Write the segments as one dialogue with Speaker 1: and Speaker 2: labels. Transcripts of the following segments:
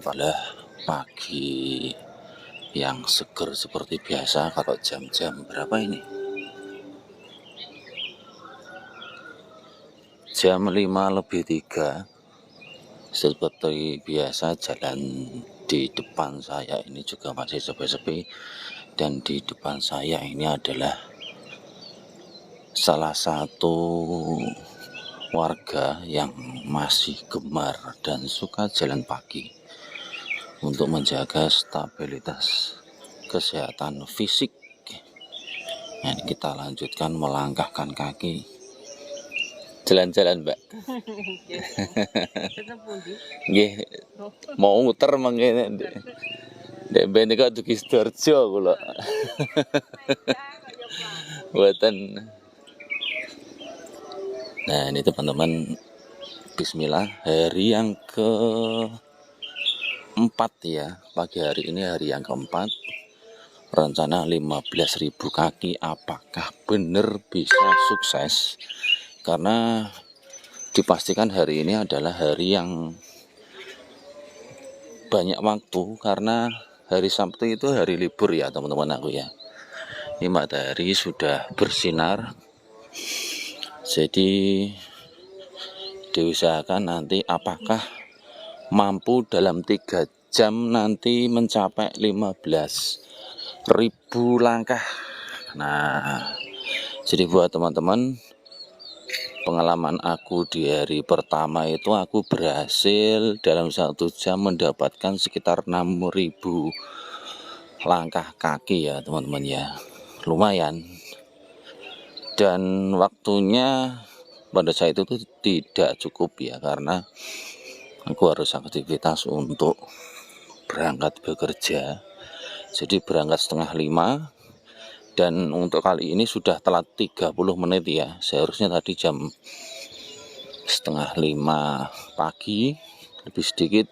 Speaker 1: adalah pagi yang seger seperti biasa. Kalau jam-jam berapa ini? Jam 5:03. Seperti biasa jalan di depan saya ini juga masih sepi-sepi, dan di depan saya ini adalah salah satu warga yang masih gemar dan suka jalan pagi untuk menjaga stabilitas kesehatan fisik. Nah, kita lanjutkan melangkahkan kaki. Jalan-jalan, Mbak. Nggih, mau muter mangkene. Ndek ben kok dugi Sidoarjo kula. Mboten. Nah, ini teman-teman, bismillah, hari yang keempat ya. Pagi hari ini hari yang keempat. Rencana 15.000 kaki, apakah benar bisa sukses? Karena dipastikan hari ini adalah hari yang banyak waktu, karena hari Sabtu itu hari libur ya teman-teman aku ya. Ini matahari sudah bersinar, jadi diusahakan nanti apakah mampu dalam 3 jam nanti mencapai 15.000 langkah. Nah, jadi buat teman-teman, pengalaman aku di hari pertama itu aku berhasil dalam 1 jam mendapatkan sekitar 6.000 langkah kaki ya teman-teman ya. Lumayan. Dan waktunya pada saat itu tidak cukup ya, karena aku harus aktivitas untuk berangkat bekerja. Jadi berangkat 4:30, dan untuk kali ini sudah telat 30 menit ya. Seharusnya tadi jam 4:30 pagi lebih sedikit.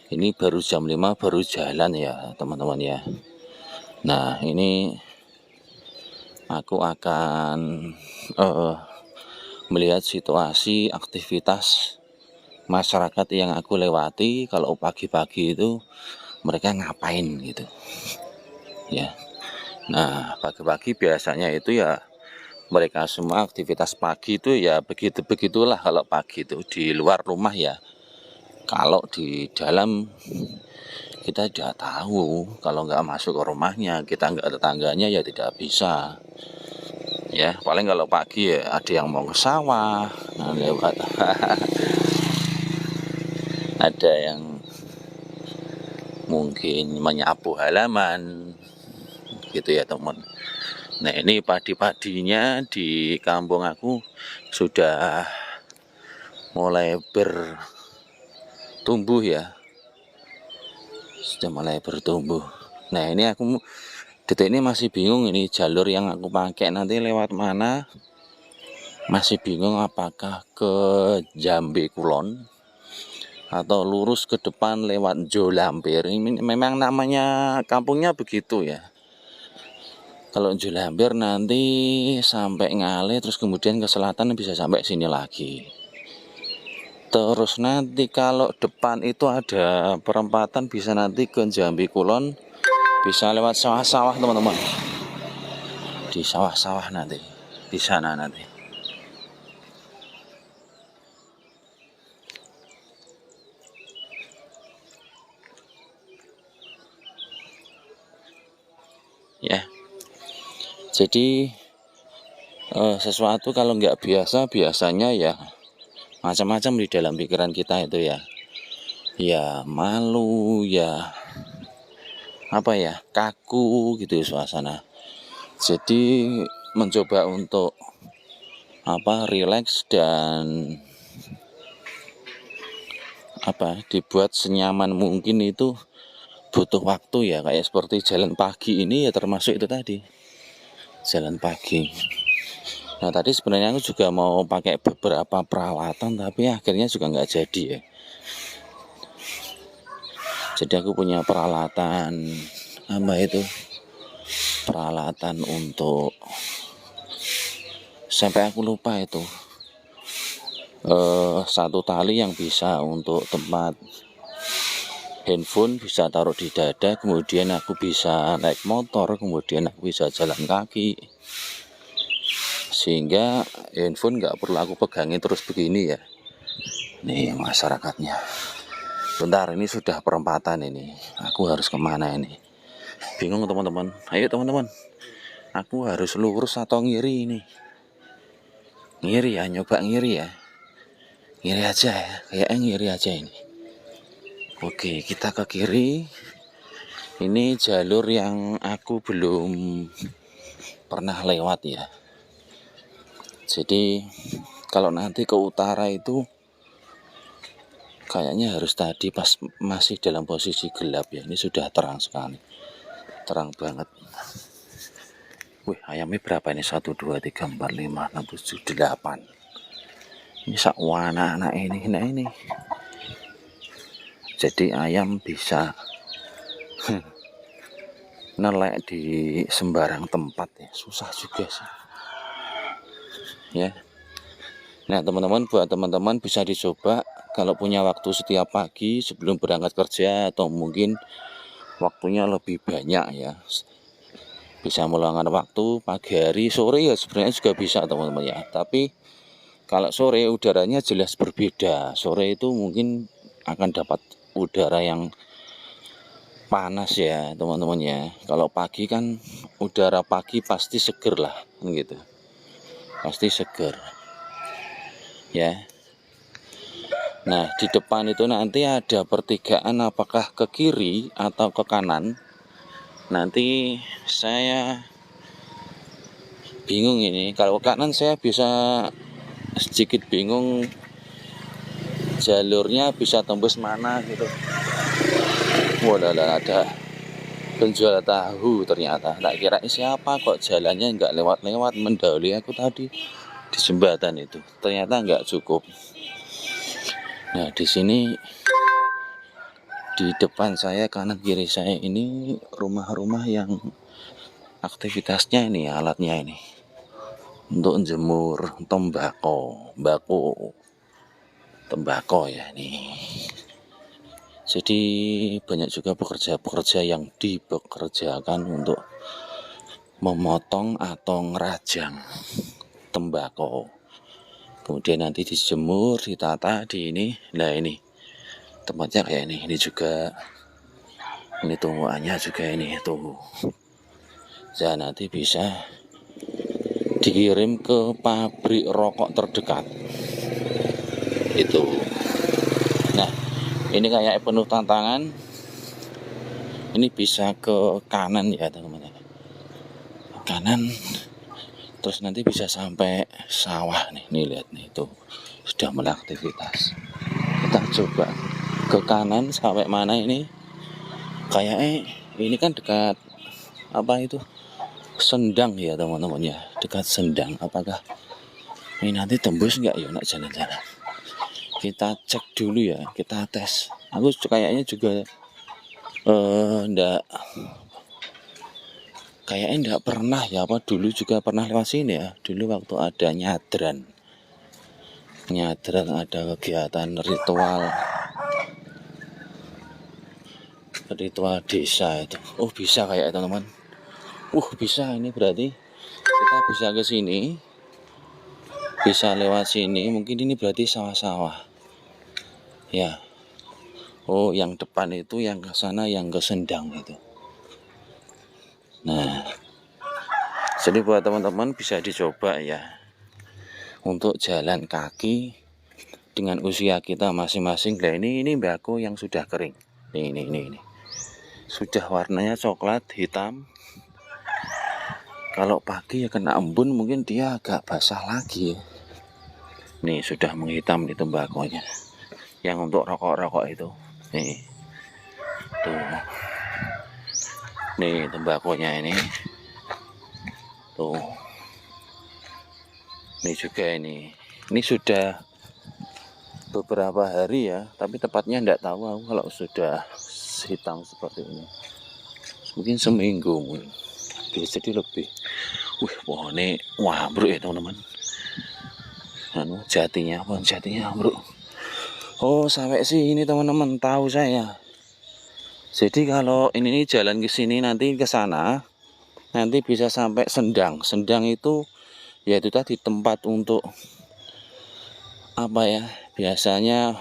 Speaker 1: Ini baru jam 5 baru jalan ya teman-teman ya. Nah, ini aku akan melihat situasi aktivitas masyarakat yang aku lewati. Kalau pagi-pagi itu mereka ngapain gitu ya. Nah, pagi-pagi biasanya itu ya mereka semua aktivitas pagi itu ya begitulah. Kalau pagi itu di luar rumah ya. Kalau di dalam kita tidak tahu, kalau nggak masuk ke rumahnya, kita nggak ada tangganya ya tidak bisa ya. Paling kalau pagi ya ada yang mau ke sawah, nah lewat ada yang mungkin menyapu halaman gitu ya teman. Nah, ini padi-padinya di kampung aku sudah mulai bertumbuh ya. Sudah mulai bertumbuh. Nah, ini aku detik ini masih bingung ini jalur yang aku pakai nanti lewat mana. Masih bingung apakah ke Jambe Kulon atau lurus ke depan lewat Jolampir. Ini memang namanya kampungnya begitu ya. Kalau Jolampir nanti sampai Ngale, terus kemudian ke selatan bisa sampai sini lagi. Terus nanti kalau depan itu ada perempatan, bisa nanti ke Jambe Kulon, bisa lewat sawah-sawah teman-teman. Di sawah-sawah nanti, di sana nanti. Ya. Jadi sesuatu kalau nggak biasanya ya macam-macam di dalam pikiran kita itu ya. Ya malu, ya apa ya, kaku gitu suasana. Jadi mencoba untuk rileks dan dibuat senyaman mungkin itu butuh waktu ya. Kayak seperti jalan pagi ini ya termasuk itu tadi, jalan pagi. Nah, tadi sebenarnya aku juga mau pakai beberapa peralatan, tapi akhirnya juga nggak jadi ya. Jadi aku punya peralatan peralatan untuk, sampai aku lupa itu, satu tali yang bisa untuk tempat handphone bisa taruh di dada, kemudian aku bisa naik motor, kemudian aku bisa jalan kaki, sehingga handphone nggak perlu aku pegangin terus begini ya. Nih masyarakatnya, bentar, ini sudah perempatan ini, aku harus kemana ini? Bingung teman-teman. Ayo teman-teman, aku harus lurus atau ngiri ini? Ngiri ya, nyoba ngiri ya. Ngiri aja ya, kayaknya ngiri aja ini. Oke, kita ke kiri. Ini jalur yang aku belum pernah lewat ya. Jadi kalau nanti ke utara itu kayaknya harus tadi pas masih dalam posisi gelap ya. Ini sudah terang sekali, terang banget. Wih, ayamnya berapa ini? 1, 2, 3, 4, 5, 6, 7, 8. Ini sak anak ini. Nah ini. Jadi ayam bisa nelek di sembarang tempat ya. Susah juga sih. Ya. Nah, teman-teman, buat teman-teman bisa dicoba kalau punya waktu setiap pagi sebelum berangkat kerja, atau mungkin waktunya lebih banyak ya. Bisa meluangkan waktu pagi hari, sore ya sebenarnya juga bisa teman-teman ya. Tapi kalau sore udaranya jelas berbeda. Sore itu mungkin akan dapat udara yang panas ya teman-teman ya. Kalau pagi kan udara pagi pasti seger lah gitu. Pasti seger. Ya. Nah, di depan itu nanti ada pertigaan, apakah ke kiri atau ke kanan. Nanti saya bingung ini. Kalau ke kanan saya bisa sedikit bingung jalurnya bisa tembus mana gitu. Wadah, ada penjual tahu ternyata. Tak kira siapa kok jalannya nggak lewat-lewat mendahului aku tadi di jembatan itu. Ternyata nggak cukup. Nah, di sini di depan saya, kanan kiri saya ini rumah-rumah yang aktivitasnya ini alatnya ini untuk jemur tembakau ya ini. Jadi banyak juga pekerja-pekerja yang dipekerjakan untuk memotong atau ngerajang tembakau. Kemudian nanti dijemur, ditata di ini. Nah ini tempatnya kayak ini juga. Ini tumbuhannya juga ini tuh. Ya nanti bisa dikirim ke pabrik rokok terdekat itu. Nah ini kayak penuh tantangan. Ini bisa ke kanan ya teman-teman, kanan, terus nanti bisa sampai sawah nih. Nih lihat nih, tuh sudah mulai aktivitas. Kita coba ke kanan sampai mana ini. Kayaknya ini kan dekat apa itu, Sendang ya teman-teman ya, dekat Sendang. Apakah ini nanti tembus nggak ya nak jalan-jalan? Kita cek dulu ya, kita tes. Aku kayaknya juga enggak pernah ya, apa dulu juga pernah lewat sini ya. Dulu waktu ada nyadran ada kegiatan ritual desa itu. Oh bisa kayak teman-teman. Bisa ini, berarti kita bisa ke sini, bisa lewat sini. Mungkin ini berarti sawah-sawah ya. Oh yang depan itu, yang ke sana yang ke Sendang itu. Nah jadi buat teman-teman bisa dicoba ya, untuk jalan kaki dengan usia kita masing-masing. Nah ini mbako yang sudah kering. Ini sudah warnanya coklat hitam. Kalau pagi ya kena embun, mungkin dia agak basah lagi ya. Nih sudah menghitam di tembakonya, yang untuk rokok-rokok itu. Nih tuh, nih tembakonya ini tuh. Ini juga ini sudah beberapa hari ya, tapi tepatnya enggak tahu aku kalau sudah hitam seperti ini. Mungkin seminggu mungkin. Bisa jadi lebih. Pohonnya bro ya teman-teman. Jatinya bro. Oh sampai sini teman-teman, tahu saya. Jadi kalau ini jalan ke sini nanti ke sana, nanti bisa sampai Sendang. Sendang itu yaitu tadi tempat untuk apa ya? Biasanya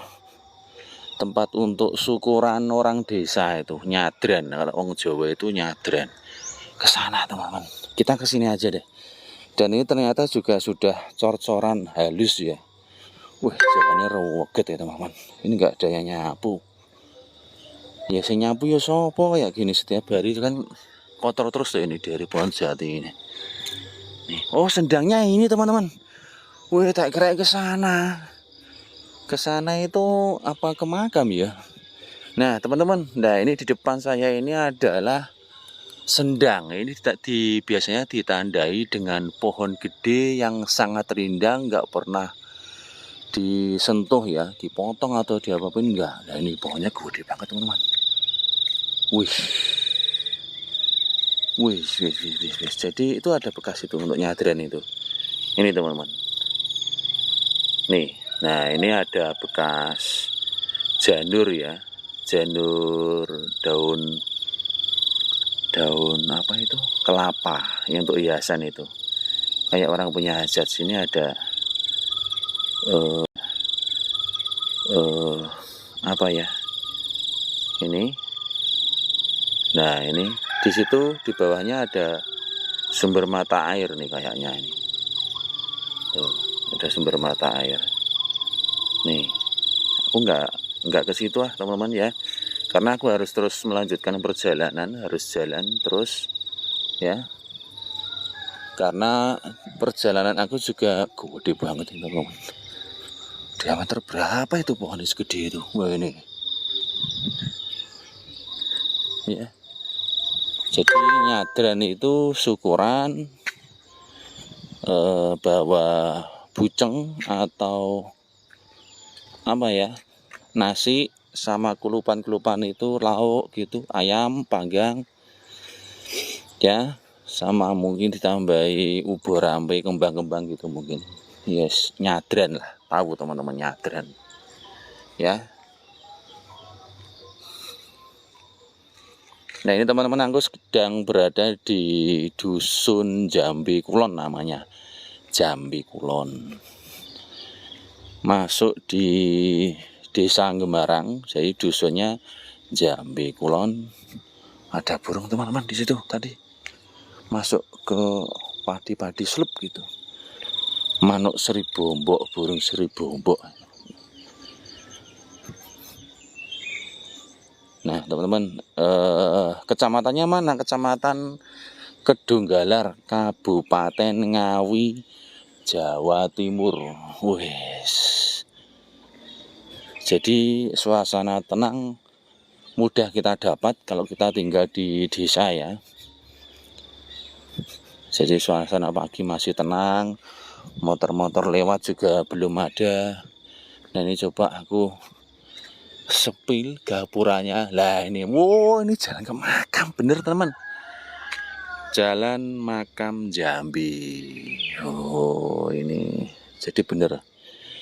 Speaker 1: tempat untuk syukuran orang desa itu, nyadran. Kalau orang Jawa itu nyadran. Ke sana teman-teman. Kita ke sini aja deh. Dan ini ternyata juga sudah cor-coran halus ya. Wih, jalannya reweget ya teman-teman. Ini enggak ada yang nyapu. Ya saya nyapu ya sopo kayak gini setiap hari kan kotor terus tuh ini dari pohon jati ini. Nih. Oh, Sendangnya ini teman-teman. Wih, tak kira ke sana. Ke sana itu apa ke makam ya? Nah, teman-teman, nah ini di depan saya ini adalah Sendang. Ini biasanya ditandai dengan pohon gede yang sangat rindang, nggak pernah disentuh ya, dipotong atau diapapun enggak. Nah, ini pohonnya gede banget teman-teman. Wih. Wih. Jadi itu ada bekas itu untuk nyadran itu. Ini teman-teman. Nih, nah ini ada bekas janur ya. Janur daun apa itu? Kelapa yang untuk hiasan itu. Kayak orang punya hajat. Sini ada apa ya? Ini. Nah, ini di situ di bawahnya ada sumber mata air nih kayaknya ini. Tuh, ada sumber mata air. Nih, aku nggak ke situ teman-teman ya. Karena aku harus terus melanjutkan perjalanan, harus jalan terus ya. Karena perjalanan aku juga gede banget ini teman-teman. Diameter berapa itu pohon segede itu? Wah ini. Ya. Jadi nyadran itu syukuran bawa buceng atau apa ya, nasi sama kulupan itu lauk gitu, ayam panggang ya, sama mungkin ditambahi ubur rampe kembang-kembang gitu mungkin. Yes, nyadran lah, tahu teman-teman nyadran ya. Nah ini teman-teman, aku sedang berada di dusun Jambi Kulon namanya. Jambi Kulon. Masuk di desa Gemarang, jadi dusunnya Jambi Kulon. Ada burung teman-teman di situ tadi. Masuk ke padi-padi slup gitu. Manuk seribombok, burung seribombok. Nah teman-teman, kecamatannya mana? Kecamatan Kedunggalar, Kabupaten Ngawi, Jawa Timur. Wes. Jadi suasana tenang mudah kita dapat kalau kita tinggal di desa ya. Jadi suasana pagi masih tenang, motor-motor lewat juga belum ada. Nah ini coba aku sepil gapuranya. Lah ini, wow ini jalan ke makam, bener teman. Jalan makam Jambi. Oh ini, jadi bener.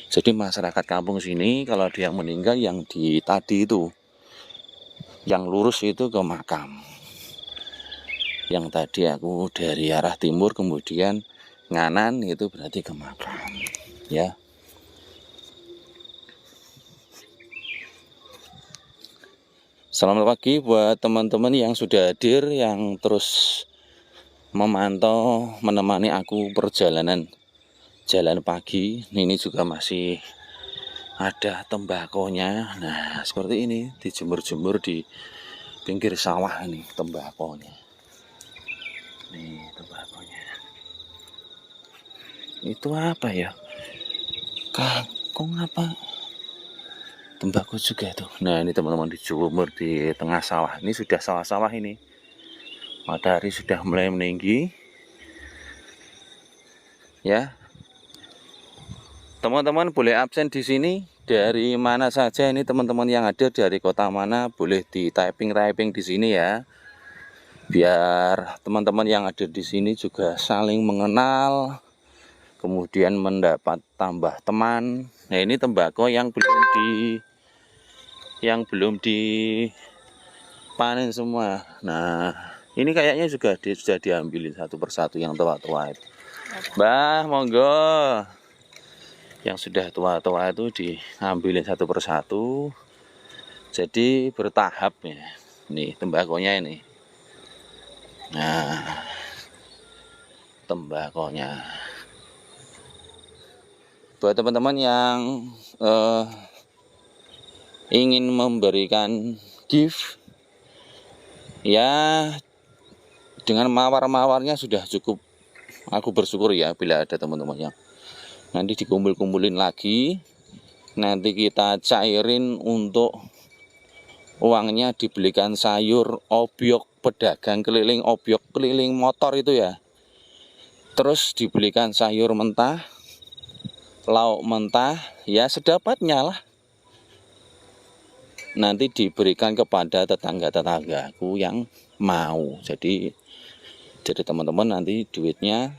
Speaker 1: Jadi masyarakat kampung sini kalau ada yang meninggal yang di tadi itu, yang lurus itu ke makam. Yang tadi aku dari arah timur kemudian nganan itu berarti ke makam. Ya. Selamat pagi buat teman-teman yang sudah hadir, yang terus memantau, menemani aku perjalanan jalan pagi. Ini juga masih ada tembakonya. Nah, seperti ini dijemur-jemur di pinggir sawah ini tembakonya. Nih tembakonya. Itu apa ya? Kangkung apa? Tembakau juga itu. Nah ini teman-teman dijemur di tengah sawah. Ini sudah sawah-sawah ini. Matahari sudah mulai meninggi. Ya. Teman-teman boleh absen di sini. Dari mana saja ini teman-teman yang hadir, dari kota mana, boleh di typing di sini ya. Biar teman-teman yang hadir di sini juga saling mengenal. Kemudian mendapat tambah teman. Nah ini tembakau yang belum panen semua. Nah, ini kayaknya juga sudah diambilin satu persatu yang tua-tua itu. Mbah, monggo. Yang sudah tua-tua itu diambilin satu persatu. Jadi bertahap ya. Nih tembakonya ini. Nah, tembakonya. Buat teman-teman yang ingin memberikan gift, ya dengan mawar-mawarnya sudah cukup. Aku bersyukur ya bila ada teman-teman yang nanti dikumpul-kumpulin lagi. Nanti kita cairin untuk uangnya dibelikan sayur obyok pedagang keliling, obyok keliling motor itu ya. Terus dibelikan sayur mentah, lauk mentah, ya sedapatnya lah. Nanti diberikan kepada tetangga-tetanggaku yang mau. Jadi teman-teman nanti duitnya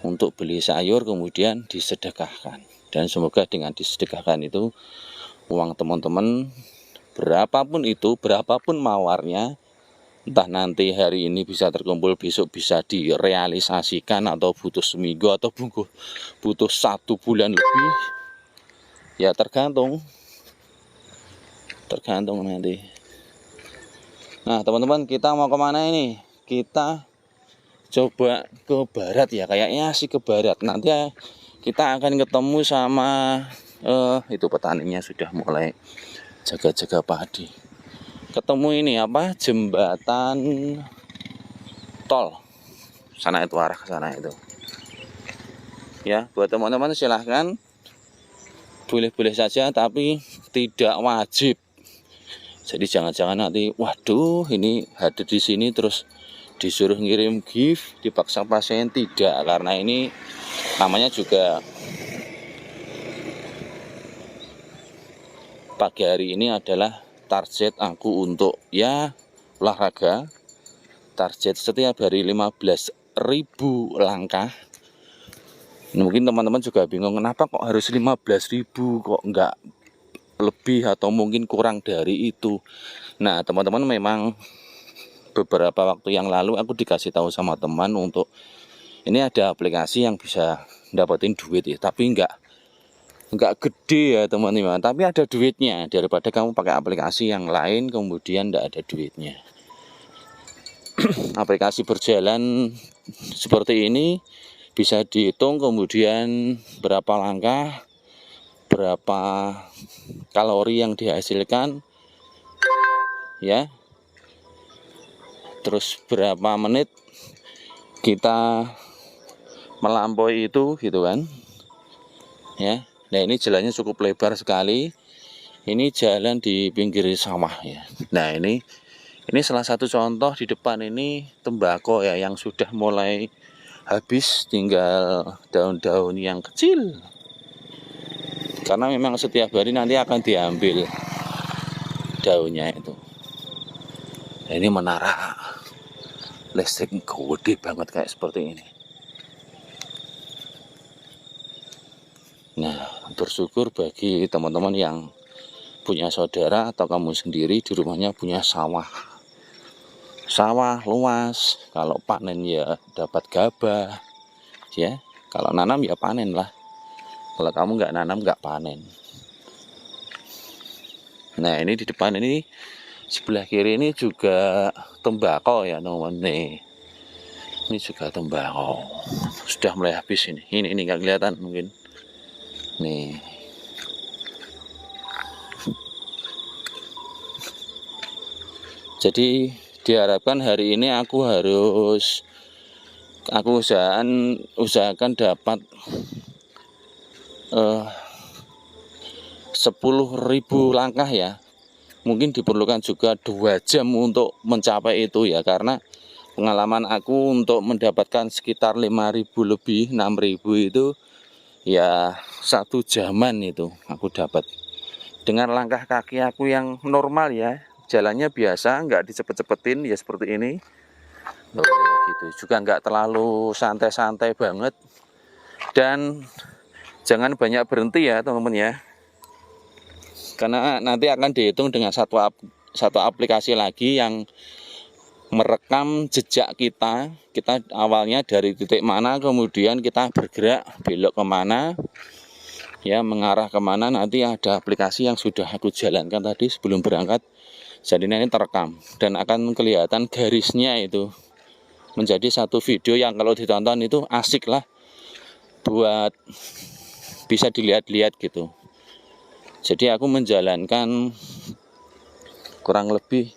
Speaker 1: untuk beli sayur kemudian disedekahkan. Dan semoga dengan disedekahkan itu uang teman-teman berapapun itu, berapapun mawarnya, entah nanti hari ini bisa terkumpul, besok bisa direalisasikan, atau butuh seminggu, atau butuh 1 bulan lebih, ya tergantung nanti. Nah teman-teman, kita mau kemana ini? Kita coba ke barat ya, kayaknya sih ke barat. Nanti ya, kita akan ketemu sama itu petaninya sudah mulai jaga-jaga padi. Ketemu ini apa, jembatan tol sana itu, arah ke sana itu ya. Buat teman-teman silahkan, boleh-boleh saja, tapi tidak wajib. Jadi jangan-jangan nanti waduh ini hadir di sini terus disuruh ngirim gift, dipaksa pasien. Tidak, karena ini namanya juga pagi hari ini adalah target aku untuk ya olahraga. Target setiap hari 15.000 langkah. Mungkin teman-teman juga bingung kenapa kok harus 15.000, kok enggak lebih atau mungkin kurang dari itu. Nah teman-teman, memang beberapa waktu yang lalu aku dikasih tahu sama teman untuk ini ada aplikasi yang bisa dapetin duit ya, tapi enggak gede ya teman-teman, tapi ada duitnya, daripada kamu pakai aplikasi yang lain kemudian enggak ada duitnya. Aplikasi berjalan seperti ini bisa dihitung kemudian berapa langkah, berapa kalori yang dihasilkan ya, terus berapa menit kita melampaui itu gitu kan ya. Nah ini jalannya cukup lebar sekali. Ini jalan di pinggir sawah ya. Nah ini salah satu contoh. Di depan ini tembakau ya, yang sudah mulai habis, tinggal daun-daun yang kecil. Karena memang setiap hari nanti akan diambil daunnya itu. Nah, ini menara listrik gede banget kayak seperti ini. Nah, bersyukur bagi teman-teman yang punya saudara atau kamu sendiri di rumahnya punya sawah luas. Kalau panen ya dapat gabah ya, kalau nanam ya panen lah. Kalau kamu nggak nanam nggak panen. Nah ini di depan ini sebelah kiri ini juga tembakau ya teman-teman. Nih ini juga tembakau, sudah mulai habis ini nggak kelihatan mungkin nih. Jadi diharapkan hari ini aku usahakan dapat 10.000 langkah ya. Mungkin diperlukan juga 2 jam untuk mencapai itu ya, karena pengalaman aku untuk mendapatkan sekitar 5.000 lebih 6.000 itu ya 1 jaman itu aku dapat. Dengan langkah kaki aku yang normal ya, jalannya biasa, nggak dicepet-cepetin ya seperti ini. Gitu juga, nggak terlalu santai-santai banget. Dan jangan banyak berhenti ya teman-teman ya, karena nanti akan dihitung dengan satu satu aplikasi lagi yang merekam jejak kita. Kita awalnya dari titik mana, kemudian kita bergerak belok kemana, ya mengarah kemana. Nanti ada aplikasi yang sudah aku jalankan tadi sebelum berangkat. Jadi ini terekam dan akan kelihatan garisnya itu menjadi satu video yang kalau ditonton itu asik lah, buat bisa dilihat-lihat gitu. Jadi aku menjalankan kurang lebih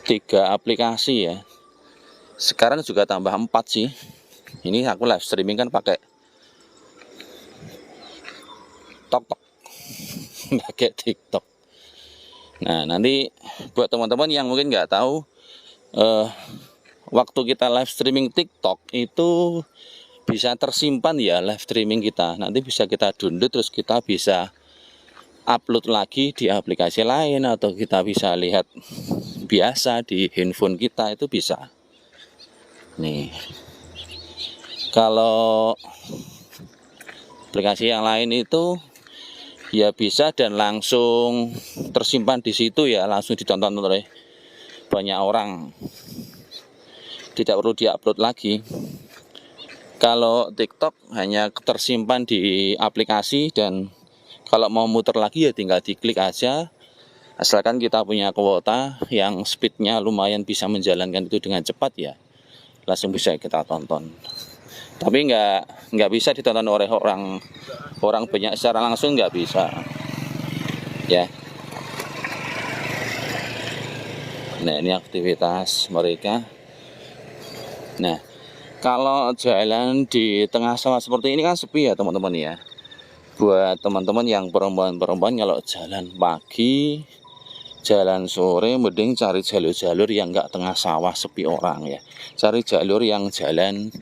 Speaker 1: 3 aplikasi ya. Sekarang juga tambah 4 sih. Ini aku live streaming kan pakai TikTok. Pakai TikTok. Nah, nanti buat teman-teman yang mungkin nggak tahu, waktu kita live streaming TikTok itu bisa tersimpan ya live streaming kita. Nanti bisa kita download, terus kita bisa upload lagi di aplikasi lain, atau kita bisa lihat biasa di handphone kita, itu bisa. Nih, kalau aplikasi yang lain itu ya bisa dan langsung tersimpan di situ ya, langsung ditonton oleh banyak orang, tidak perlu diupload lagi. Kalau TikTok hanya tersimpan di aplikasi, dan kalau mau muter lagi ya tinggal diklik aja, asalkan kita punya kuota yang speednya lumayan bisa menjalankan itu dengan cepat ya, langsung bisa kita tonton. Tapi nggak bisa ditonton oleh orang banyak secara langsung, nggak bisa ya. Nah, ini aktivitas mereka. Nah, kalau jalan di tengah sawah seperti ini kan sepi ya teman-teman ya. Buat teman-teman yang perempuan kalau jalan pagi, jalan sore, mending cari jalur-jalur yang nggak tengah sawah sepi orang ya. Cari jalur yang jalan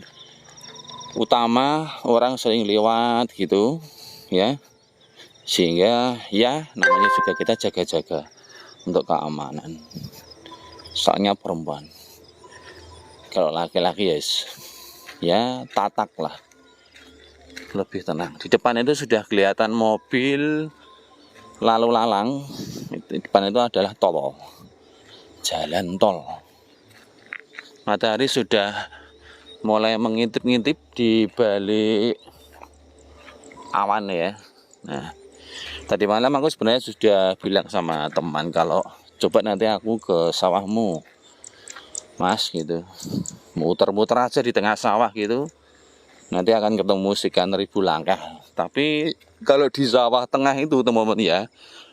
Speaker 1: utama, orang sering lewat gitu ya, sehingga ya namanya juga kita jaga-jaga untuk keamanan. Soalnya perempuan, kalau laki-laki ya tatak lah, lebih tenang. Di depan itu sudah kelihatan mobil lalu lalang. Di depan itu adalah tol, jalan tol. Matahari sudah mulai mengintip-ngintip di balik awan ya. Nah, tadi malam aku sebenarnya sudah bilang sama teman kalau coba nanti aku ke sawahmu Mas gitu, muter-muter aja di tengah sawah gitu, nanti akan ketemu sekian ribu langkah. Tapi kalau di sawah tengah itu teman-teman ya,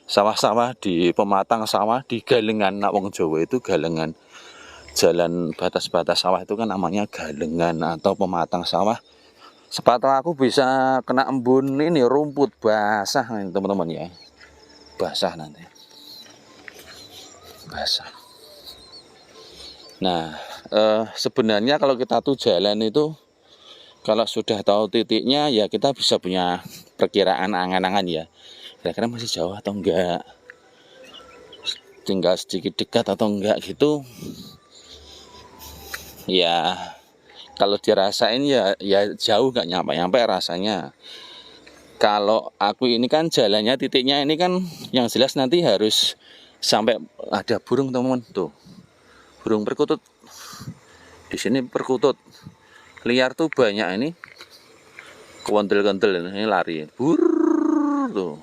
Speaker 1: sawah-sawah di pematang sawah, di galengan, nak wong Jawa itu galengan, jalan batas-batas sawah itu kan namanya galengan atau pematang sawah. Sepatu aku bisa kena embun ini rumput basah nih teman-teman ya, basah nanti, basah. Nah, sebenarnya kalau kita tuh jalan itu, kalau sudah tahu titiknya ya kita bisa punya perkiraan angan-angan ya, kira-kira masih jauh atau enggak, tinggal sedikit dekat atau enggak gitu. Ya kalau dirasain ya jauh, nggak nyampe rasanya. Kalau aku ini kan jalannya titiknya ini kan yang jelas nanti harus sampai ada burung teman-teman tuh, burung perkutut di sini, perkutut liar tuh banyak ini, kewondel-kendel ini lari bur tuh.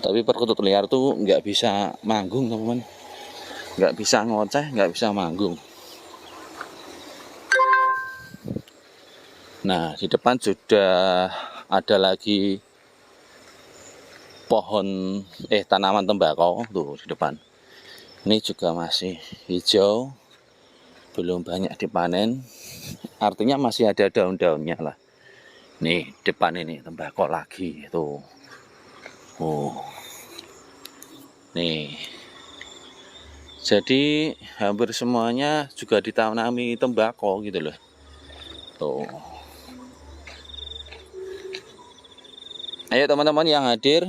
Speaker 1: Tapi perkutut liar tuh nggak bisa manggung teman-teman, nggak bisa ngoceh, nggak bisa manggung. Nah, di depan sudah ada lagi pohon tanaman tembakau tuh di depan. Ini juga masih hijau, belum banyak dipanen. Artinya masih ada daun-daunnya lah. Nih, depan ini tembakau lagi tuh. Nih. Jadi hampir semuanya juga ditanami tembakau gitu loh. Tuh. Ayo teman-teman yang hadir,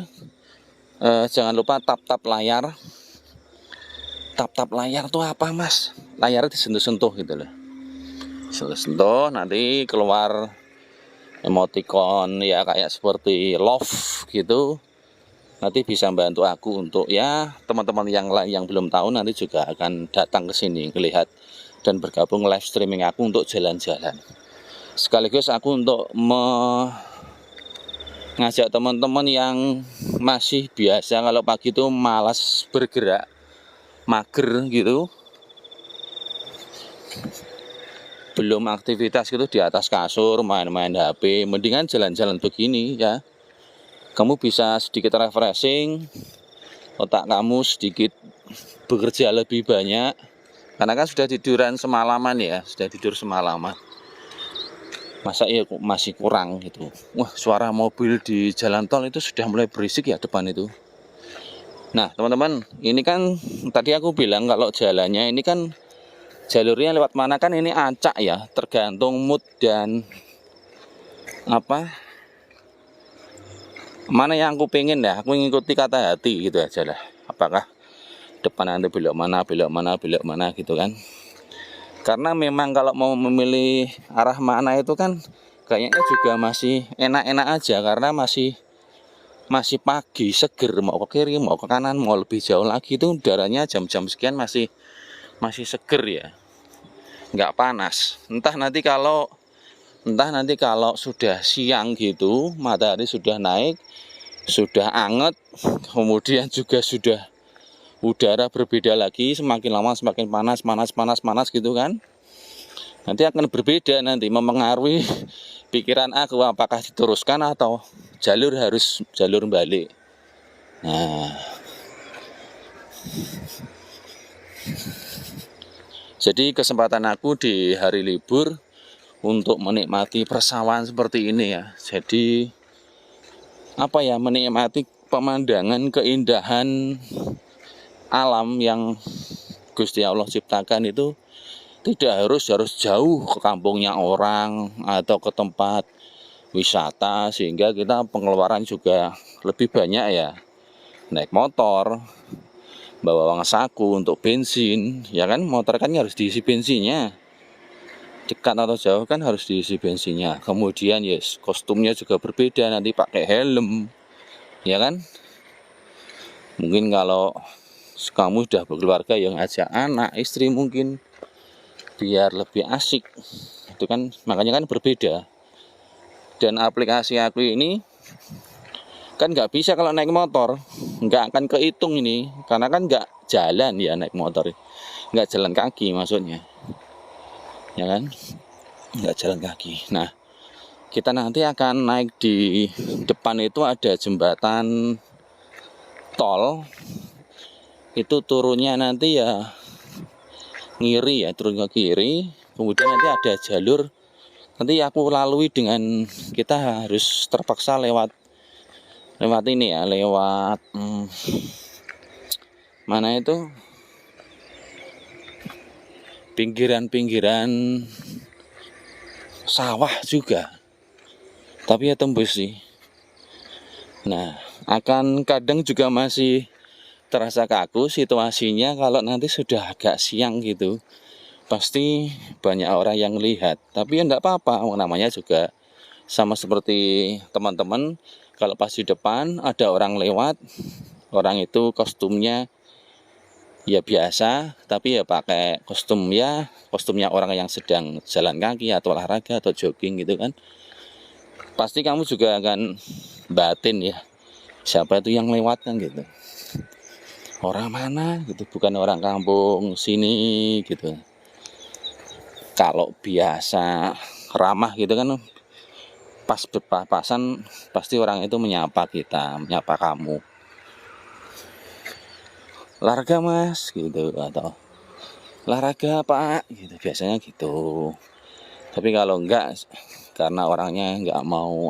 Speaker 1: jangan lupa tap-tap layar. Tap-tap layar tuh apa Mas? Layarnya disentuh-sentuh gitu loh. Sentuh-sentuh, nanti keluar emoticon ya kayak seperti love gitu. nanti bisa bantu aku untuk ya teman-teman yang lain yang belum tahu nanti juga akan datang ke sini melihat dan bergabung live streaming aku untuk jalan-jalan. Sekaligus aku untuk ngajak teman-teman yang masih biasa kalau pagi itu malas bergerak, mager gitu, belum aktivitas gitu di atas kasur, main-main HP, mendingan jalan-jalan begini ya. Kamu bisa sedikit refreshing, otak kamu sedikit bekerja lebih banyak, karena kan sudah tiduran semalaman ya, sudah tidur semalaman. Masa ya masih kurang gitu. Wah, suara mobil di jalan tol itu sudah mulai berisik ya depan itu. Nah teman-teman, ini kan tadi aku bilang kalau jalannya ini kan jalurnya lewat mana kan ini acak ya, tergantung mood dan apa mana yang aku pengen ya, aku ngikuti kata hati gitu aja lah. Apakah depan nanti belok mana gitu kan. Karena memang kalau mau memilih arah mana itu kan kayaknya juga masih enak-enak aja, karena masih pagi, seger, mau ke kiri mau ke kanan mau lebih jauh lagi itu udaranya jam-jam sekian masih seger ya, nggak panas. Entah nanti kalau sudah siang gitu, matahari sudah naik, sudah anget, kemudian juga sudah udara berbeda lagi, semakin lama semakin panas gitu kan. Nanti akan berbeda, nanti mempengaruhi pikiran aku apakah diteruskan atau harus jalur balik. Nah, jadi kesempatan aku di hari libur untuk menikmati persawahan seperti ini ya. Jadi menikmati pemandangan keindahan alam yang Gusti Allah ciptakan itu tidak harus jauh ke kampungnya orang atau ke tempat wisata, sehingga kita pengeluaran juga lebih banyak ya. Naik motor, bawa uang saku untuk bensin, ya kan, motor kan harus diisi bensinnya. Dekat atau jauh kan harus diisi bensinnya. Kemudian yes, kostumnya juga berbeda, nanti pakai helm, ya kan. Mungkin kalau kamu sudah berkeluarga yang ajak anak, istri mungkin biar lebih asik. Itu kan makanya kan berbeda. Dan aplikasi aku ini kan nggak bisa kalau naik motor, nggak akan kehitung ini, karena kan nggak jalan ya naik motor, nggak jalan kaki maksudnya, ya kan, nggak jalan kaki. Nah, kita nanti akan naik di depan itu ada jembatan tol, itu turunnya nanti ya ngiri ya, turun ke kiri, kemudian nanti ada jalur, nanti aku lalui dengan kita harus terpaksa lewat ini ya, lewat mana itu pinggiran sawah juga, tapi ya tembus sih. Nah, akan kadang juga masih terasa kaku situasinya kalau nanti sudah agak siang gitu, pasti banyak orang yang lihat, tapi ya enggak apa-apa, namanya juga sama seperti teman-teman. Kalau pas di depan ada orang lewat, orang itu kostumnya ya biasa, tapi ya pakai kostumnya orang yang sedang jalan kaki atau olahraga atau jogging gitu kan. Pasti kamu juga akan batin ya, siapa itu yang lewat kan gitu. Orang mana gitu, bukan orang kampung sini gitu. Kalau biasa ramah gitu kan, pas berpapasan pasti orang itu menyapa kita, menyapa kamu, olahraga mas gitu, atau olahraga pak gitu, biasanya gitu. Tapi kalau enggak, karena orangnya enggak mau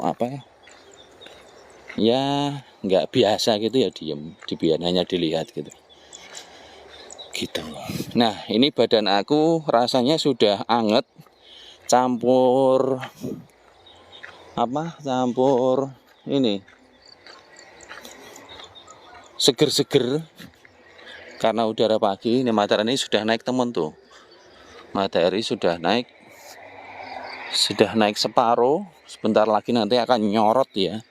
Speaker 1: ya enggak biasa gitu ya, diem, hanya dilihat gitu. Nah, ini badan aku rasanya sudah anget, campur ini seger-seger karena udara pagi. Ini matahari sudah naik teman tuh, matahari sudah naik separuh, sebentar lagi nanti akan nyorot ya.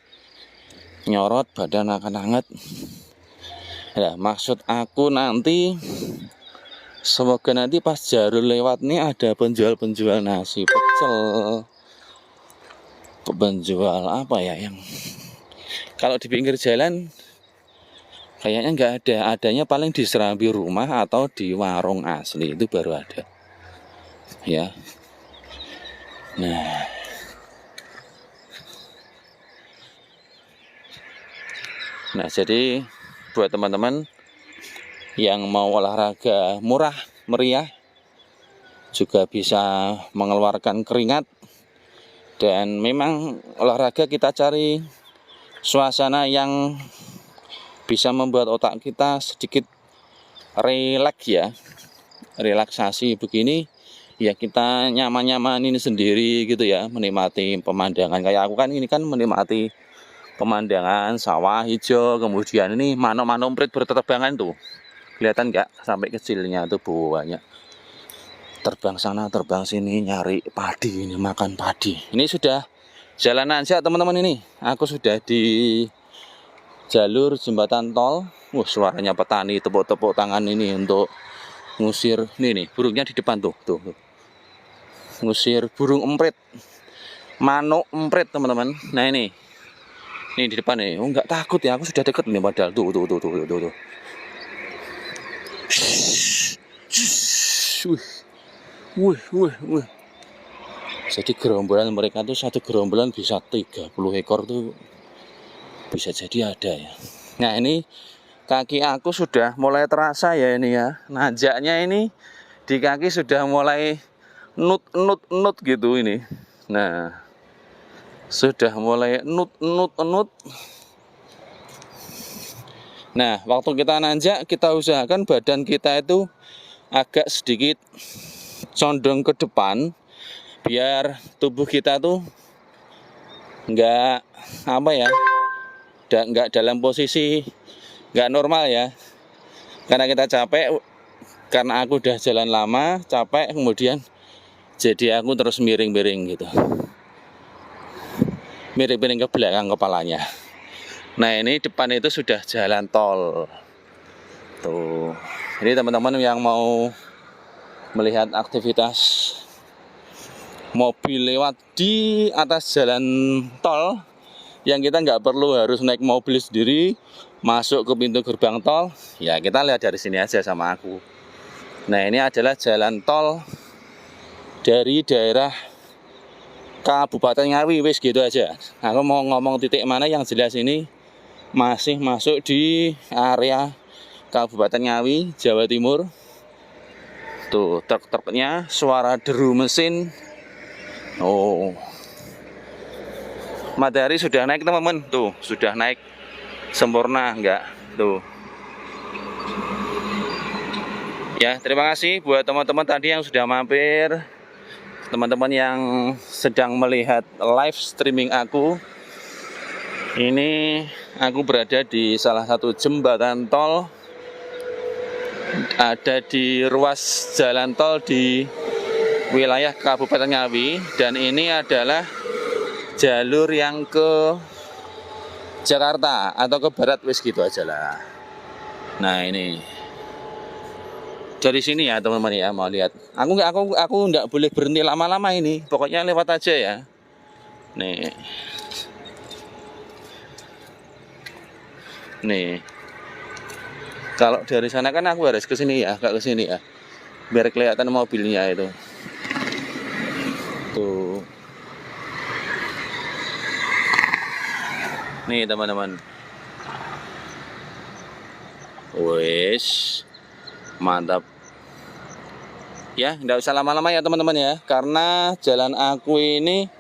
Speaker 1: nyorot badan akan hangat. Ya, maksud aku nanti semoga nanti pas jalur lewat nih ada penjual-penjual nasi pecel, penjual apa ya yang kalau di pinggir jalan kayaknya nggak ada, adanya paling di serambi rumah atau di warung asli itu baru ada. Ya. Nah, jadi buat teman-teman yang mau olahraga murah meriah juga bisa mengeluarkan keringat, dan memang olahraga kita cari suasana yang bisa membuat otak kita sedikit rileks ya, relaksasi begini ya, kita nyaman-nyamanin sendiri gitu ya, menikmati pemandangan. Kayak aku kan ini kan menikmati pemandangan sawah hijau, kemudian ini manuk-manuk emprit berterbangan tuh, kelihatan nggak sampai kecilnya tuh banyak terbang sana terbang sini nyari padi, ini makan padi. Ini sudah jalan aja teman-teman, ini aku sudah di jalur jembatan tol. Suaranya petani tepuk-tepuk tangan ini untuk ngusir nih burungnya di depan tuh, ngusir burung emprit, manuk emprit teman-teman. Nah ini di depan nih, nggak takut ya, aku sudah deket nih padahal tuh. Wih. Jadi gerombolan mereka tuh satu gerombolan bisa 30 ekor tuh bisa jadi ada ya. Nah ini kaki aku sudah mulai terasa ya ini ya, nanjaknya ini di kaki sudah mulai nut gitu ini. Nah sudah mulai nut. Nah waktu kita nanjak kita usahakan badan kita itu agak sedikit condong ke depan biar tubuh kita tuh nggak dalam posisi nggak normal ya, karena kita capek, karena aku udah jalan lama capek, kemudian jadi aku terus miring-miring gitu, miring-miring ke belakang kepalanya. Nah ini depan itu sudah jalan tol tuh. Ini teman-teman yang mau melihat aktivitas mobil lewat di atas jalan tol yang kita nggak perlu harus naik mobil sendiri masuk ke pintu gerbang tol, ya kita lihat dari sini aja sama aku. Nah ini adalah jalan tol dari daerah Kabupaten Ngawi, wis gitu aja. Aku mau ngomong titik mana yang jelas ini masih masuk di area Kabupaten Ngawi, Jawa Timur. Tuh truk-truknya, suara deru mesin. Matahari sudah naik teman-teman, tuh sudah naik sempurna enggak tuh. Ya terima kasih buat teman-teman tadi yang sudah mampir, teman-teman yang sedang melihat live streaming aku. Ini aku berada di salah satu jembatan tol, ada di ruas jalan tol di wilayah Kabupaten Ngawi, dan ini adalah jalur yang ke Jakarta atau ke barat, wis gitu aja lah. Nah ini dari sini ya teman-teman ya, mau lihat. Aku nggak boleh berhenti lama-lama ini, pokoknya lewat aja ya. Nih. Kalau dari sana kan aku harus ke sini ya, nggak ke sini ya, biar kelihatan mobilnya itu. Tuh. Nih teman-teman. Wes, mantap. Ya, nggak usah lama-lama ya teman-teman ya, karena jalan aku ini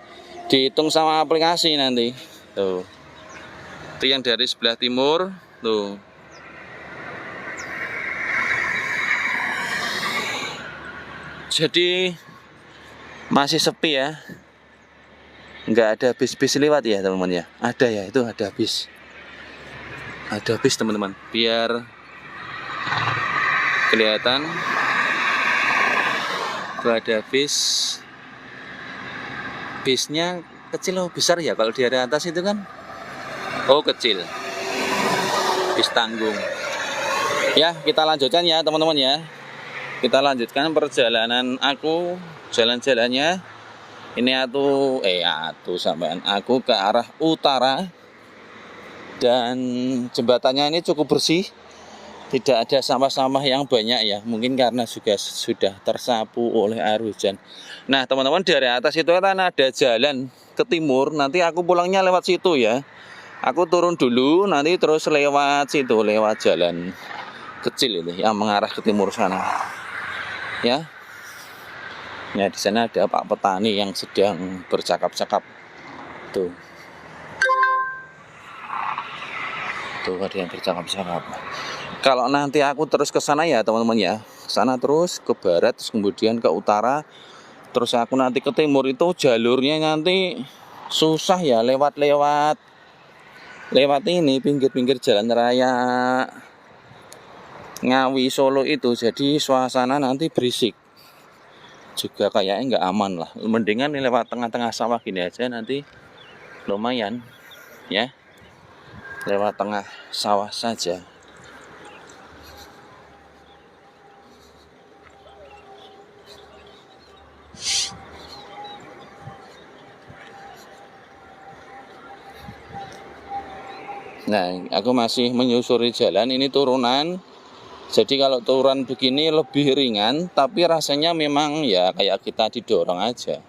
Speaker 1: dihitung sama aplikasi nanti. Tuh. Itu yang dari sebelah timur, tuh. Jadi masih sepi ya, nggak ada bis-bis lewat ya teman-teman ya. Ada ya, itu ada bis teman-teman, biar kelihatan tuh ada bisnya kecil atau besar ya. Kalau di area atas itu kan Oh, kecil. Bis tanggung. Ya, kita lanjutkan ya teman-teman ya. Kita lanjutkan perjalanan aku, jalan-jalannya. Ini atuh sampean. Aku ke arah utara. Dan jembatannya ini cukup bersih. Tidak ada sampah-sampah yang banyak ya. Mungkin karena juga sudah tersapu oleh air hujan. Nah, teman-teman, dari atas itu kan ada jalan ke timur. Nanti aku pulangnya lewat situ ya. Aku turun dulu, nanti terus lewat situ, lewat jalan kecil itu yang mengarah ke timur sana. Ya. Ya, di sana ada Pak Petani yang sedang bercakap-cakap. Tuh. Tuh ada yang bercakap-cakap. Kalau nanti aku terus ke sana ya teman-teman ya, sana terus ke barat, terus kemudian ke utara, terus aku nanti ke timur, itu jalurnya nanti susah ya, lewat ini pinggir-pinggir jalan raya Ngawi Solo itu, jadi suasana nanti berisik juga, kayaknya nggak aman lah. Mendingan lewat tengah-tengah sawah gini aja, nanti lumayan ya, lewat tengah sawah saja. Nah, aku masih menyusuri jalan, ini turunan. Jadi kalau turun begini lebih ringan, tapi rasanya memang ya kayak kita didorong aja.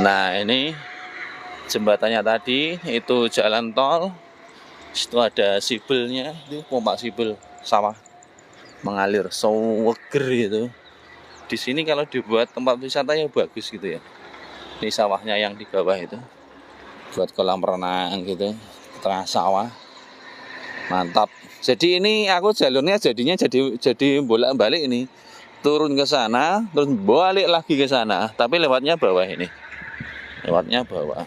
Speaker 1: Nah, ini jembatannya tadi, itu jalan tol. Situ ada sibelnya, itu pompa sibel sawah mengalir seger itu. Di sini kalau dibuat tempat wisata ya bagus gitu ya. Ini sawahnya yang di bawah itu, buat kolam renang gitu, tengah sawah, mantap. Jadi ini aku jalurnya jadinya jadi bolak-balik ini, turun ke sana terus balik lagi ke sana, tapi lewatnya bawah ini, lewatnya bawah.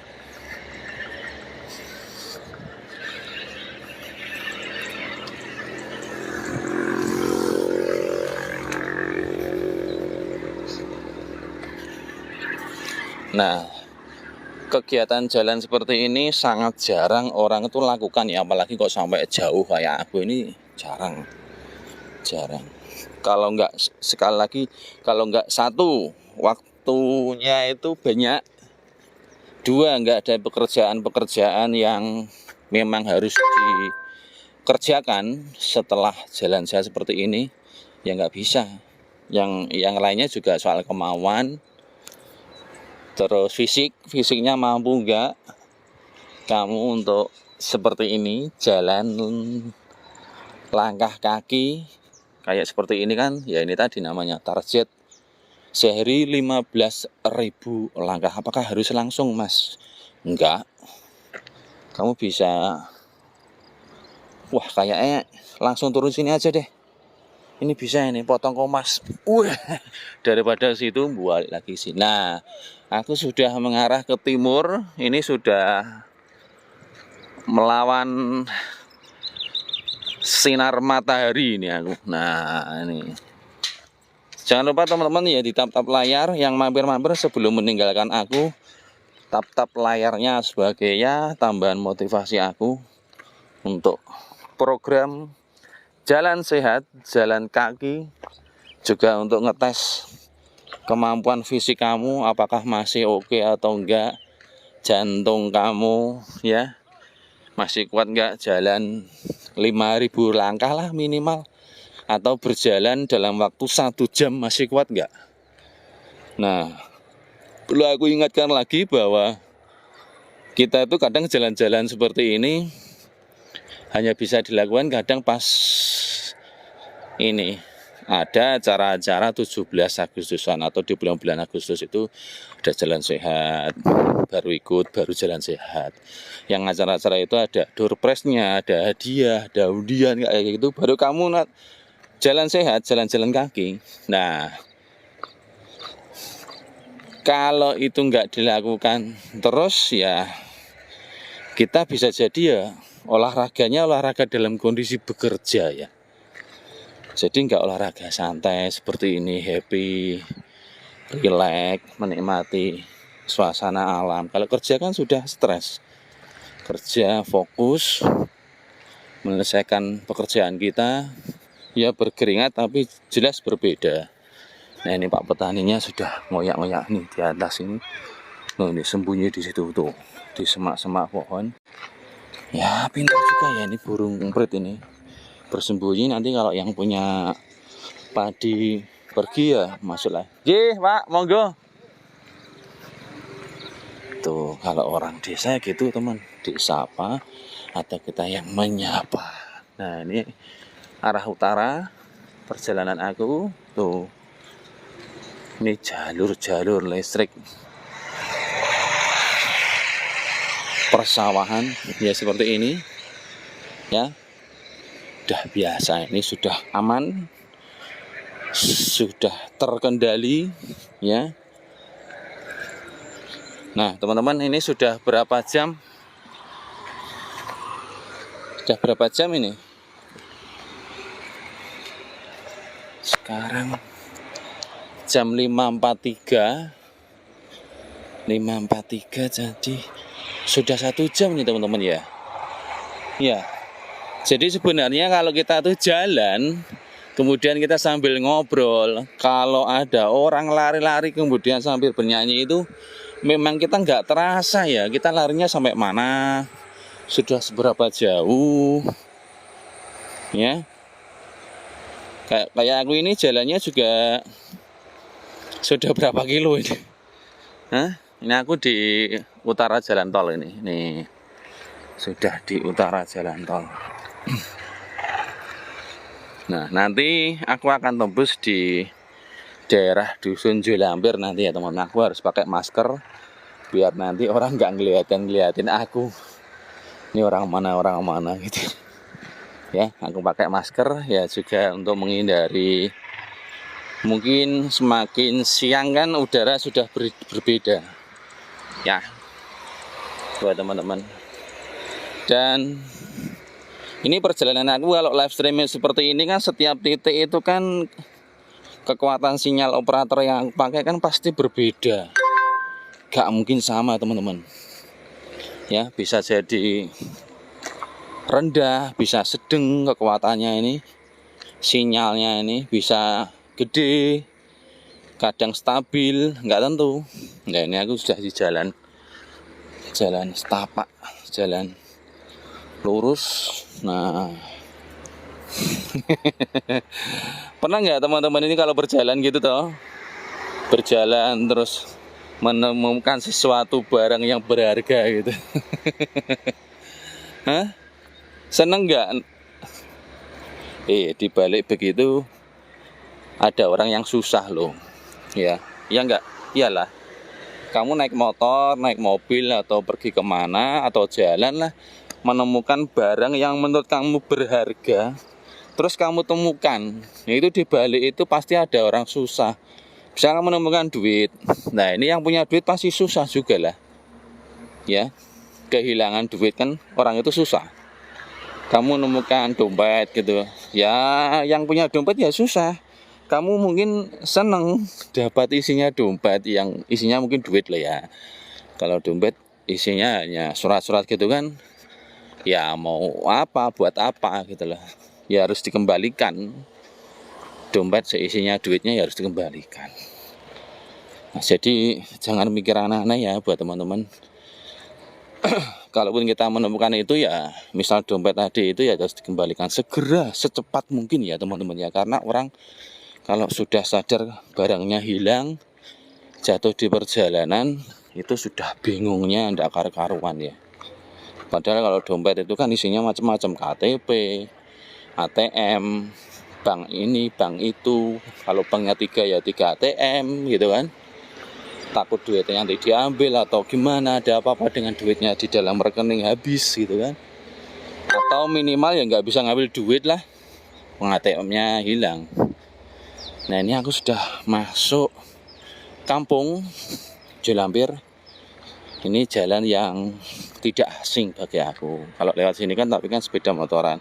Speaker 1: Nah, kegiatan jalan seperti ini sangat jarang orang itu lakukan ya, apalagi kok sampai jauh kayak aku ini jarang. Kalau nggak, sekali lagi, kalau nggak satu, waktunya itu banyak. Dua, nggak ada pekerjaan yang memang harus dikerjakan setelah jalan saya seperti ini, ya nggak bisa. Yang lainnya juga soal kemauan. Terus fisiknya mampu nggak kamu untuk seperti ini, jalan langkah kaki kayak seperti ini kan, ya ini tadi namanya target sehari 15.000 langkah. Apakah harus langsung, Mas? Enggak. Kamu bisa, wah kayaknya langsung turun sini aja deh, ini bisa ini potong Kompas, daripada situ buat lagi sini. Nah, aku sudah mengarah ke timur, ini sudah melawan sinar matahari ini aku. Nah, ini jangan lupa teman-teman ya, di tap-tap layar yang mampir-mampir sebelum meninggalkan aku, tap-tap layarnya sebagai ya tambahan motivasi aku untuk program jalan sehat, jalan kaki, juga untuk ngetes kemampuan fisik kamu apakah masih oke atau enggak, jantung kamu ya masih kuat enggak jalan 5.000 langkah lah minimal, atau berjalan dalam waktu 1 jam masih kuat enggak. Nah, perlu aku ingatkan lagi bahwa kita itu kadang jalan-jalan seperti ini hanya bisa dilakukan kadang pas ini ada acara-acara 17 Agustusan atau di bulan-bulan Agustus itu ada jalan sehat, baru jalan sehat. Yang acara-acara itu ada door prize-nya, ada hadiah, ada undian kayak gitu, baru kamu jalan sehat, jalan-jalan kaki. Nah, kalau itu nggak dilakukan terus ya kita bisa jadi ya olahraganya olahraga dalam kondisi bekerja ya. Jadi nggak olahraga santai seperti ini, happy, relax, menikmati suasana alam. Kalau kerja kan sudah stres, kerja fokus menyelesaikan pekerjaan kita, ya berkeringat tapi jelas berbeda. Nah ini Pak petaninya sudah ngoyak-ngoyak nih di atas ini. Oh, ini sembunyi di situ tuh, di semak-semak pohon. Ya pintar juga ya ini burung emprit ini, bersembunyi. Nanti kalau yang punya padi pergi ya masuklah. Jih Pak, monggo. Tuh kalau orang desa gitu teman, disapa atau kita yang menyapa. Nah ini arah utara perjalanan aku tuh. Ini jalur-jalur listrik persawahan ya seperti ini ya, udah biasa, ini sudah aman, sudah terkendali ya. Nah teman-teman, ini sudah berapa jam? Sudah berapa jam ini? Sekarang jam 5.43 jadi sudah 1 jam nih teman-teman ya. Ya, jadi sebenarnya kalau kita tuh jalan, kemudian kita sambil ngobrol, kalau ada orang lari-lari kemudian sambil bernyanyi itu, memang kita nggak terasa ya, kita larinya sampai mana, sudah seberapa jauh, ya. Kayak aku ini jalannya juga sudah berapa kilo ini? Hah? Ini aku di utara jalan tol ini. Nih, sudah di utara jalan tol. Nah, nanti aku akan tembus di daerah Dusun Jolampir nanti ya teman-teman. Aku harus pakai masker biar nanti orang nggak ngeliatin aku. Ini orang mana gitu. Ya, aku pakai masker ya juga untuk menghindari, mungkin semakin siang kan udara sudah berbeda ya buat teman-teman. Dan ini perjalanan aku kalau live streaming seperti ini kan, setiap titik itu kan kekuatan sinyal operator yang aku pakai kan pasti berbeda, gak mungkin sama teman-teman ya. Bisa jadi rendah, bisa sedang kekuatannya ini, sinyalnya ini bisa gede, kadang stabil, nggak tentu. Nah ini aku sudah di jalan setapak, jalan lurus. Nah pernah nggak teman-teman ini kalau berjalan gitu toh, berjalan terus menemukan sesuatu barang yang berharga gitu? Hah? Seneng nggak? Di balik begitu ada orang yang susah loh ya. Ya enggak, iyalah. Kamu naik motor, naik mobil, atau pergi kemana, atau jalan lah, menemukan barang yang menurut kamu berharga, terus kamu temukan, itu di balik itu pasti ada orang susah. Bisa kamu menemukan duit, nah ini yang punya duit pasti susah juga lah ya. Kehilangan duit kan orang itu susah. Kamu menemukan dompet gitu ya, yang punya dompet ya susah. Kamu mungkin seneng dapat isinya dompet yang isinya mungkin duit lah ya. Kalau dompet isinya hanya surat-surat gitu kan, ya mau apa, buat apa gitu lah. Ya harus dikembalikan. Dompet seisinya duitnya ya harus dikembalikan. Nah, jadi jangan mikir aneh-aneh ya buat teman-teman. Kalaupun kita menemukan itu ya, misal dompet tadi itu ya harus dikembalikan segera, secepat mungkin ya teman-teman ya. Karena orang kalau sudah sadar barangnya hilang, jatuh di perjalanan, itu sudah bingungnya ndak karu-karuan ya. Padahal kalau dompet itu kan isinya macam-macam, KTP, ATM, bank ini, bank itu. Kalau banknya 3 ya 3 ATM gitu kan. Takut duitnya nanti diambil atau gimana, ada apa-apa dengan duitnya di dalam rekening habis gitu kan. Atau minimal ya nggak bisa ngambil duit lah, ATM-nya hilang. Nah ini aku sudah masuk kampung Jolampir. Ini jalan yang tidak asing bagi aku. Kalau lewat sini kan tapi kan sepeda motoran.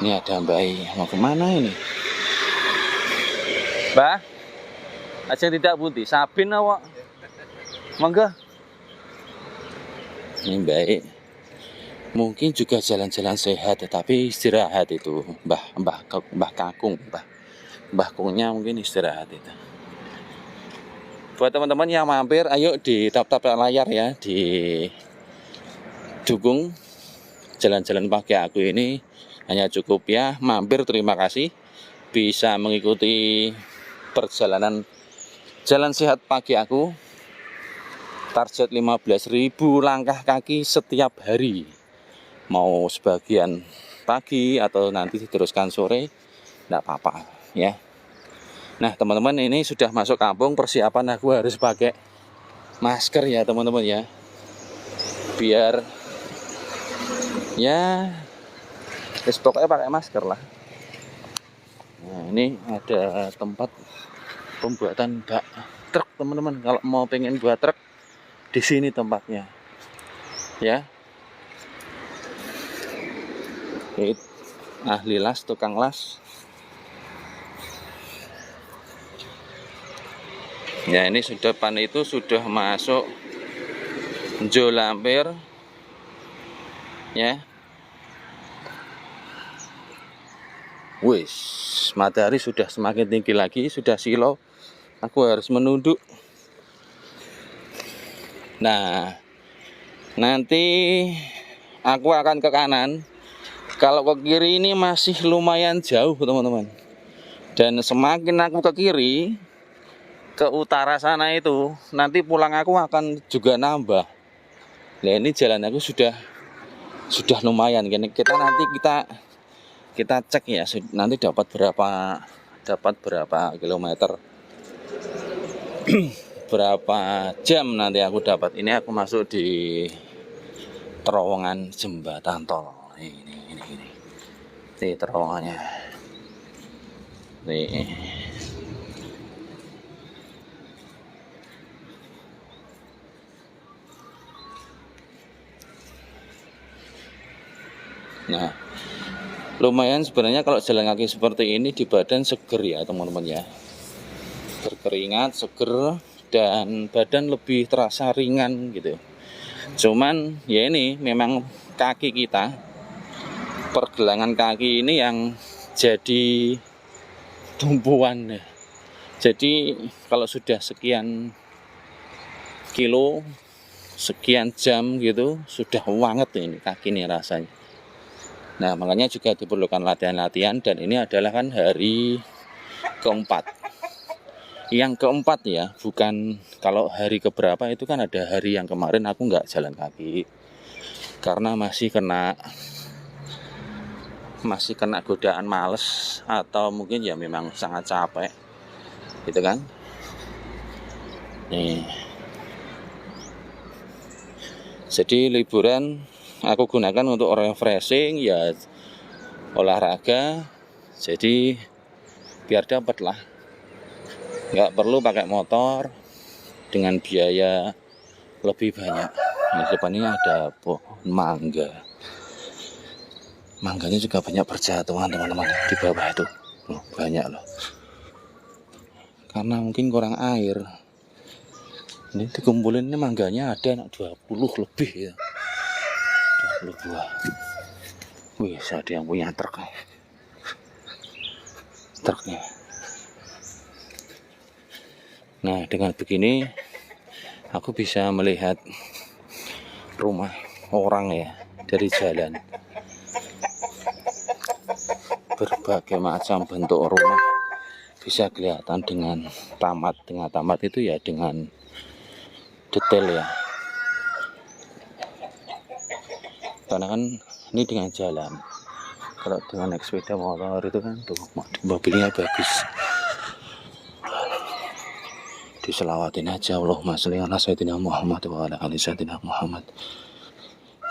Speaker 1: Ini ada Mbak, mau kemana ini? Mbak, aja tidak putih, sabin awak. Mangga. Ini baik. Mungkin juga jalan-jalan sehat, tetapi istirahat itu. Mbah Kungnya mungkin istirahat itu. Buat teman-teman yang mampir, ayo di tap-tap layar ya, di dukung jalan-jalan pagi aku ini. Hanya cukup ya mampir, terima kasih. Bisa mengikuti perjalanan jalan sehat pagi aku. Target 15.000 langkah kaki setiap hari. Mau sebagian pagi atau nanti diteruskan sore, tidak apa-apa ya. Nah teman-teman, ini sudah masuk kampung, persiapan aku harus pakai masker ya teman-teman ya, biar ya pokoknya pakai masker lah. Nah ini ada tempat pembuatan bak truk teman-teman. Kalau mau pengen buat truk, di sini tempatnya ya. Ahli las, tukang las. Ya ini depan itu sudah masuk Jolampir ya. Wis, matahari sudah semakin tinggi lagi, sudah silau. Aku harus menunduk. Nah, nanti aku akan ke kanan. Kalau ke kiri ini masih lumayan jauh teman-teman. Dan semakin aku ke kiri, ke utara sana itu, nanti pulang aku akan juga nambah. Nah ini jalan aku sudah lumayan. Kita cek ya, nanti dapat berapa kilometer, berapa jam nanti aku dapat. Ini aku masuk di terowongan jembatan tol. Ini terowongannya. Nih. Nah, lumayan sebenarnya kalau jalan kaki seperti ini, di badan seger ya teman-teman ya. Berkeringat, seger, dan badan lebih terasa ringan gitu. Cuman ya ini memang kaki kita, pergelangan kaki ini yang jadi tumpuan. Jadi kalau sudah sekian kilo, sekian jam gitu, sudah wanget ini kaki ini rasanya. Nah makanya juga diperlukan latihan-latihan, dan ini adalah kan hari keempat. Yang keempat ya, bukan kalau hari keberapa itu kan ada hari yang kemarin aku nggak jalan kaki karena masih kena godaan males, atau mungkin ya memang sangat capek gitu kan. Nih, jadi liburan aku gunakan untuk refreshing ya, olahraga, jadi biar dapat lah, nggak perlu pakai motor dengan biaya lebih banyak. Nah, depan ini ada pohon mangga. Mangganya juga banyak berjatuhan teman-teman di bawah itu. Banyak loh. Karena mungkin kurang air. Ini dikumpulin, ini mangganya ada 20 lebih ya. 20 buah. Wih, ada yang punya truknya. Nah, dengan begini aku bisa melihat rumah orang ya dari jalan. Berbagai macam bentuk rumah bisa kelihatan dengan tamat. Dengan tamat itu ya dengan detail ya. Karena kan ini dengan jalan. Kalau dengan naik sepeda motor itu kan tuh mobilnya bagus. Diselawatin aja, Allahumma sholli ala sayyidina Muhammad wa ala ali sayyidina Muhammad.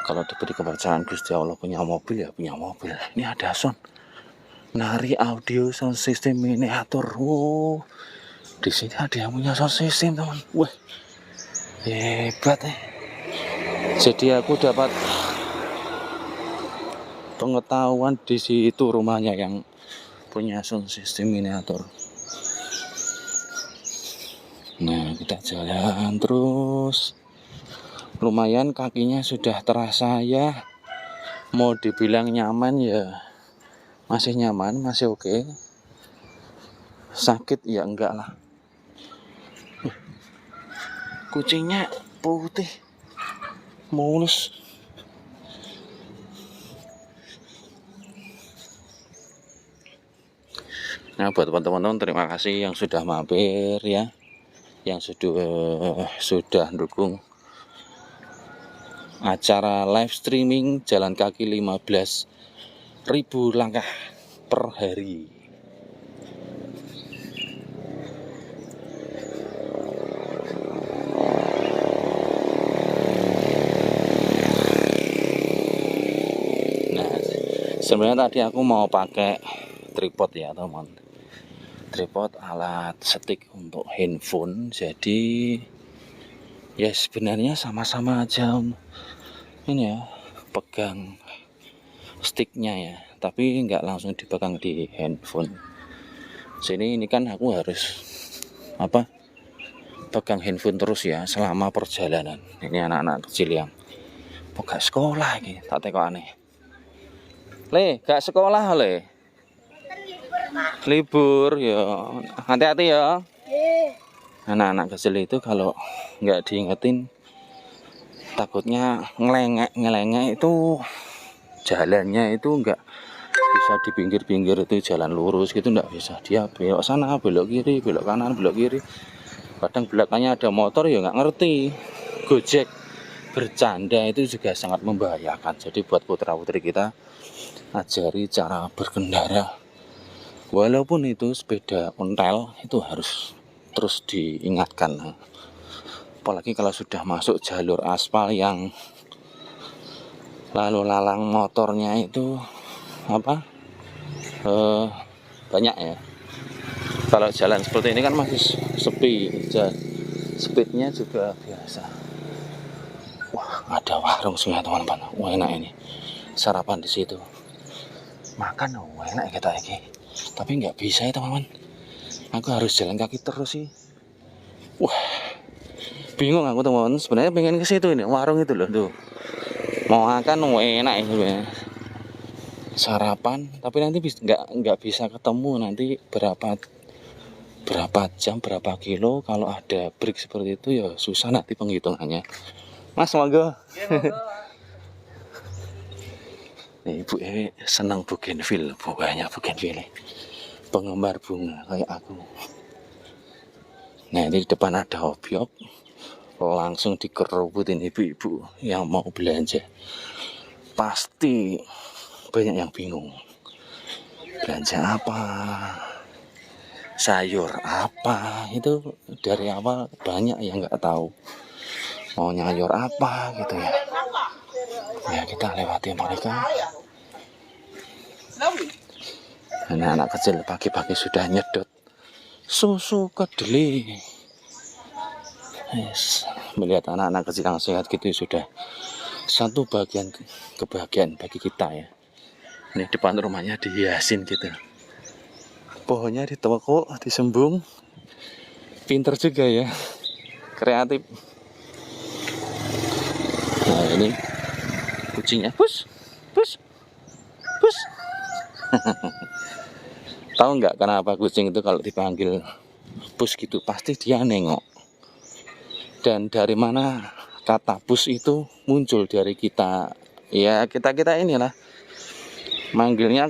Speaker 1: Kalau diberi kepercayaan Gusti Allah punya mobil ya punya mobil. Ini ada sound nari audio sound system miniatur. Wow, di sini ada yang punya sound system teman. Wah, hebat ya. Jadi aku dapat pengetahuan di situ rumahnya yang punya sound system miniatur. Nah, kita jalan terus. Lumayan kakinya sudah terasa ya. Mau dibilang nyaman ya masih nyaman, masih oke. Sakit ya enggak lah. Kucingnya putih mulus. Nah, buat teman-teman terima kasih yang sudah mampir ya, yang sudah dukung acara live streaming jalan kaki 15.000 langkah per hari. Nah, sebenarnya tadi aku mau pakai tripod ya teman, tripod alat stick untuk handphone. Jadi ya sebenarnya sama-sama aja ini ya, pegang sticknya ya, tapi nggak langsung dipegang di handphone. Sini ini kan aku harus pegang handphone terus ya selama perjalanan. Ini anak-anak kecil yang gak sekolah ini, tak teko aneh. Le, gak sekolah le. Libur ya, hati-hati ya. Anak-anak kecil itu kalau nggak diingetin takutnya ngelengek itu jalannya itu nggak bisa di pinggir-pinggir itu jalan lurus gitu, nggak bisa. Dia belok sana, belok kiri, belok kanan, belok kiri. Kadang belakangnya ada motor ya nggak ngerti. Gojek bercanda itu juga sangat membahayakan. Jadi buat putra-putri kita ajari cara berkendara. Walaupun itu sepeda ontel itu harus terus diingatkan. Apalagi kalau sudah masuk jalur aspal yang lalu lalang motornya itu banyak ya. Kalau jalan seperti ini kan masih sepi, speednya juga biasa. Wah, ada warung sih ya teman-teman. Wah, enak ini sarapan di situ. Makan enak kita ini. Tapi nggak bisa ya teman-teman. Aku harus jalan kaki terus sih. Wah, bingung aku teman-teman. Sebenarnya pengen ke situ ini warung itu loh tuh. Mau makan enak ini sebenarnya. Sarapan, tapi nanti nggak bisa ketemu nanti berapa jam berapa kilo. Kalau ada break seperti itu ya susah nanti penghitungannya. Mas monggo. Nih ibu senang bougainville, banyak bougainville. Penggemar bunga kayak aku. Nah, ini di depan ada obyok. Langsung dikerubutin ibu-ibu yang mau belanja. Pasti banyak yang bingung. Belanja apa? Sayur apa? Itu dari awal banyak yang nggak tahu. Mau nyayur apa gitu ya. Ya kita lewati mereka. Anak-anak kecil pagi-pagi sudah nyedot susu kedelai. Yes. Melihat anak-anak kecil yang sehat gitu sudah satu kebahagiaan bagi kita ya. Ini depan rumahnya dihiasin gitu. Pohonnya ditokok, disembung. Pinter juga ya. Kreatif. Nah, ini kucingnya. Pus. Tahu nggak kenapa kucing itu kalau dipanggil pus gitu pasti dia nengok. Dan dari mana kata pus itu muncul dari kita? Ya kita inilah manggilnya